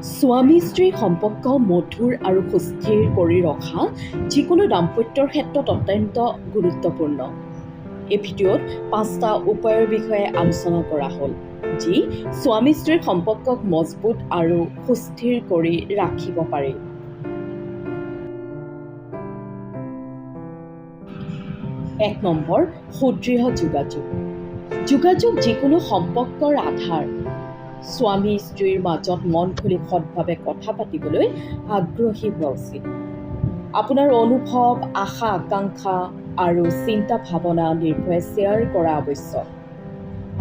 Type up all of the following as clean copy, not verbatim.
স্বামী স্ত্ৰীৰ সম্পৰ্ক মধুৰ আৰু সুস্থিৰ কৰি ৰখা যিকোনো দাম্পত্যৰ ক্ষেত্ৰত অত্যন্ত গুৰুত্বপূৰ্ণ। এই ভিডিঅ'ত 5টা উপায়ৰ বিষয়ে আলোচনা কৰা হ'ল, যি স্বামী স্ত্ৰীৰ সম্পৰ্কক মজবুত আৰু সুস্থিৰ কৰি ৰাখিব পাৰে। 1 নম্বৰ, সুদৃঢ় যোগাযোগ। যোগাযোগ যিকোনো সম্পৰ্কৰ আধাৰ। স্বামী স্ত্ৰীৰ মাজত মন খুলি সৎভাৱে কথা পাতিবলৈ আগ্ৰহী হোৱা উচিত। আপোনাৰ অনুভৱ, আশা আকাংক্ষা আৰু চিন্তা ভাৱনা নিৰ্ভয়ে শ্বেয়াৰ কৰা আৱশ্যক।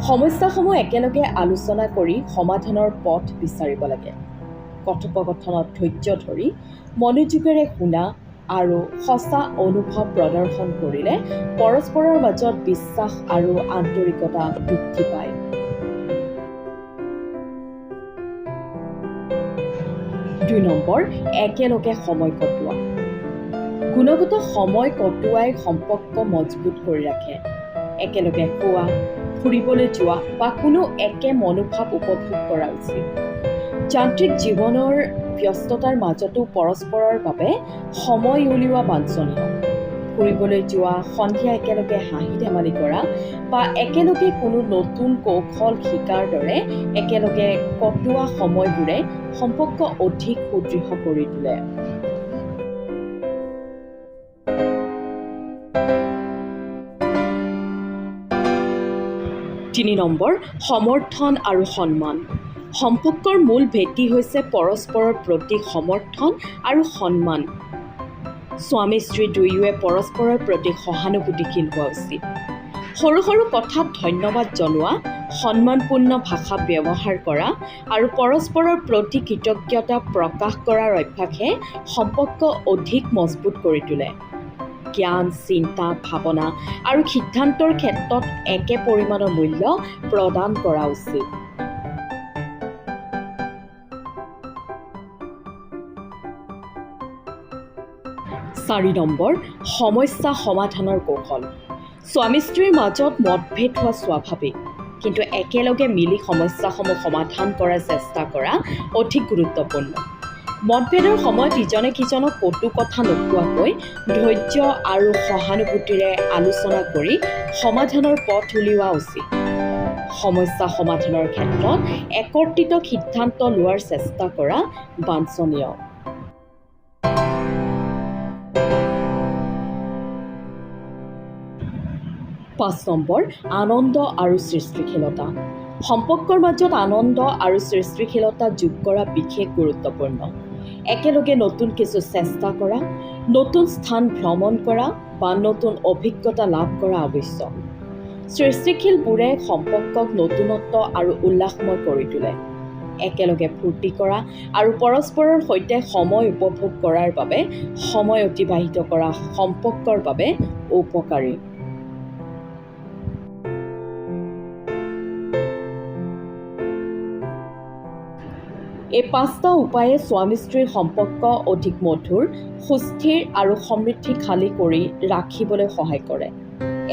সমস্যাসমূহ একেলগে আলোচনা কৰি সমাধানৰ পথ বিচাৰিব লাগে। কথোপকথনত ধৈৰ্য ধৰি মনোযোগেৰে শুনা আৰু সঁচা অনুভৱ প্ৰদৰ্শন কৰিলে পৰস্পৰৰ মাজত বিশ্বাস আৰু আন্তৰিকতা বৃদ্ধি পায়। 2 নম্বৰ, একেলগে সময় কটোৱা। গুণগত সময় কটোৱাই সম্পৰ্ক মজবুত কৰি ৰাখে। একেলগে খোৱা, ফুৰিবলৈ যোৱা বা কোনো একে মনোভাৱ উপভোগ কৰা উচিত। যান্ত্ৰিক জীৱনৰ ব্যস্ততাৰ মাজতো পৰস্পৰৰ বাবে সময় উলিওৱা বাঞ্ছনীয়। ফুৰিবলৈ যোৱা, সন্ধিয়া একেলগে হাঁহি ধেমালি কৰা বা একেলগে কোনো নতুন কৌশল শিকাৰ দৰে একেলগে কটোৱা সময়বোৰে সম্পৰ্ক অধিক সুদৃঢ় কৰি তোলে। 3 নম্বৰ, সমৰ্থন আৰু সন্মান। সম্পৰ্কৰ মূল ভেটি হৈছে পৰস্পৰৰ প্ৰতি সমৰ্থন আৰু সন্মান। স্বামী স্ত্ৰী দুয়োৱে পৰস্পৰৰ প্ৰতি সহানুভূতিশীল হোৱা উচিত। সৰু সৰু কথাত ধন্যবাদ জনোৱা, সন্মানপূৰ্ণ ভাষা ব্যৱহাৰ কৰা আৰু পৰস্পৰৰ প্ৰতি কৃতজ্ঞতা প্ৰকাশ কৰাৰ অভ্যাসে সম্পৰ্ক অধিক মজবুত কৰি তোলে। জ্ঞান, চিন্তা, ভাৱনা আৰু সিদ্ধান্তৰ ক্ষেত্ৰত একে পৰিমাণৰ মূল্য প্ৰদান কৰা উচিত। 4 নম্বৰ, সমস্যা সমাধানৰ কৌশল। স্বামী স্ত্ৰীৰ মাজত মতভেদ হোৱা স্বাভাৱিক, কিন্তু একেলগে মিলি সমস্যাসমূহ সমাধান কৰাৰ চেষ্টা কৰা অধিক গুৰুত্বপূৰ্ণ। মতভেদৰ সময়ত ইজনে সিজনক কটু কথা নোকোৱাকৈ ধৈৰ্য আৰু সহানুভূতিৰে আলোচনা কৰি সমাধানৰ পথ উলিওৱা উচিত। সমস্যা সমাধানৰ ক্ষেত্ৰত একত্ৰিত সিদ্ধান্ত লোৱাৰ চেষ্টা কৰা বাঞ্ছনীয়। 5 নম্বৰ, আনন্দ আৰু সৃষ্টিশীলতা। সম্পৰ্কৰ মাজত আনন্দ আৰু সৃষ্টিশীলতা যোগ কৰা বিশেষ গুৰুত্বপূৰ্ণ। একেলগে নতুন কিছু চেষ্টা কৰা, নতুন স্থান ভ্ৰমণ কৰা বা নতুন অভিজ্ঞতা লাভ কৰা আৱশ্যক। সৃষ্টিশীলবোৰে সম্পৰ্কক নতুনত্ব আৰু উল্লাসময় কৰি তোলে। একেলগে ফূৰ্তি কৰা আৰু পৰস্পৰৰ সৈতে সময় উপভোগ কৰাৰ বাবে সময় অতিবাহিত কৰা সম্পৰ্কৰ বাবে উপকাৰী। এই 5টা উপায়ে স্বামী স্ত্ৰীৰ সম্পৰ্ক অধিক মধুৰ, সুস্থিৰ আৰু সমৃদ্ধিশালী কৰি ৰাখিবলৈ সহায় কৰে।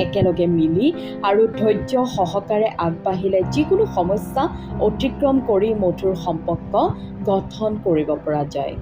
একেলগে মিলি আৰু ধৈৰ্য সহকাৰে আগবাঢ়িলে যিকোনো সমস্যা অতিক্ৰম কৰি মধুৰ সম্পৰ্ক গঠন কৰিব পৰা যায়।